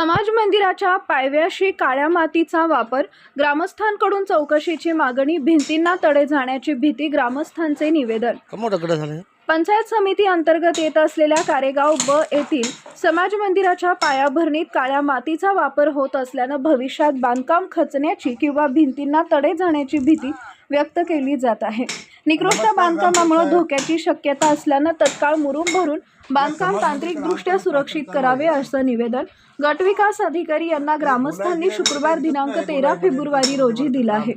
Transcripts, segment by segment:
समाज मंदिराच्या पायव्याशी काळ्या मातीचा वापर, ग्रामस्थांकडून चौकशीची मागणी, भिंतींना तडे जाण्याची भीती, ग्रामस्थांचे निवेदन। पंचायत समिती अंतर्गत येत असलेल्या कारेगाव ब येथील समाज मंदिराच्या पायाभरणीत काळ्या मातीचा वापर होत असल्यानं भविष्यात बांधकाम खचण्याची किंवा भिंतींना तडे जाण्याची भीती व्यक्त केली जात आहे। निकृष्ट बांधकामामुळे धोक्याची शक्यता असल्यानं तत्काळ मुरुम भरून बांधकाम तांत्रिकदृष्ट्या सुरक्षित करावे असं निवेदन गटविकास अधिकारी यांना ग्रामस्थांनी शुक्रवार दिनांक 13 फेब्रुवारी रोजी दिलं आहे।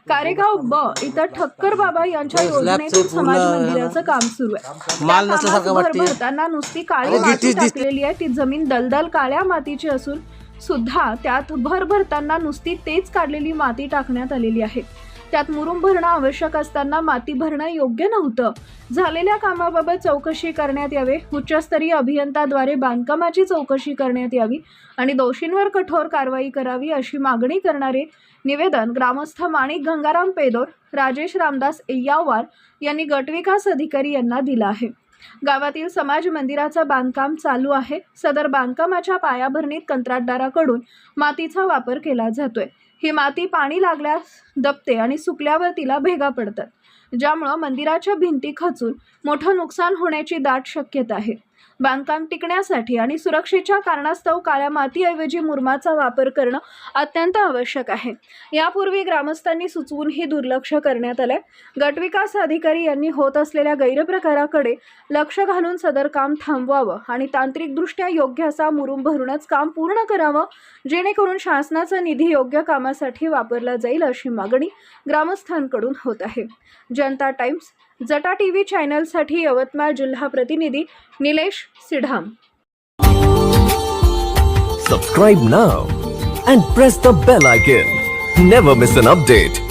कारेगाव ब इथं ठक्कर बाबा यांच्या योजनेतून समाज मंदिराचं काम सुरू आहे। भरताना नुसती काळी माती टाकलेली आहे। ती जमीन दलदल काळ्या मातीची असून सुद्धा त्यात भरताना नुसती तेच काढलेली माती टाकण्यात आलेली आहे। त्यात मुरुम भरणं आवश्यक असताना माती भरणं योग्य नव्हतं। झालेल्या कामाबाबत चौकशी करण्यात यावे, उच्चस्तरीय अभियंत्याद्वारे बांधकामाची चौकशी करण्यात यावी आणि दोषींवर कठोर कारवाई करावी अशी मागणी करणारे निवेदन ग्रामस्थ माणिक गंगाराम पेदोर, राजेश रामदास एय्यावार यांनी गटविकास अधिकारी यांना दिलं आहे। गावातील समाज मंदिराचं बांधकाम चालू आहे। सदर बांधकामाच्या पायाभरणीत कंत्राटदाराकडून मातीचा वापर केला जातोय। ही माती पाणी लागल्यास दबते आणि सुकल्यावर तिला भेगा पडतात, ज्यामुळे मंदिराच्या भिंती खचून मोठं नुकसान होण्याची दाट शक्यता आहे। बांधकाम टिकण्यासाठी आणि सुरक्षेच्या कारणास्तव काळ्या मातीऐवजी मुरमाचा वापर करणं अत्यंत आवश्यक आहे। यापूर्वी ग्रामस्थांनी सुचवूनही दुर्लक्ष करण्यात आलंय। गटविकास अधिकारी यांनी होत असलेल्या गैरप्रकाराकडे लक्ष घालून सदर काम थांबवावं आणि तांत्रिकदृष्ट्या योग्य असा मुरुम भरूनच काम पूर्ण करावं, जेणेकरून शासनाचा निधी योग्य कामासाठी वापरला जाईल अशी मागणी ग्रामस्थांकडून होत आहे। जनता टाइम्स जटा टीव्ही चॅनलसाठी यवतमाळ जिल्हा प्रतिनिधी Nilesh सिढाम। Subscribe now and press the bell icon. Never miss an update.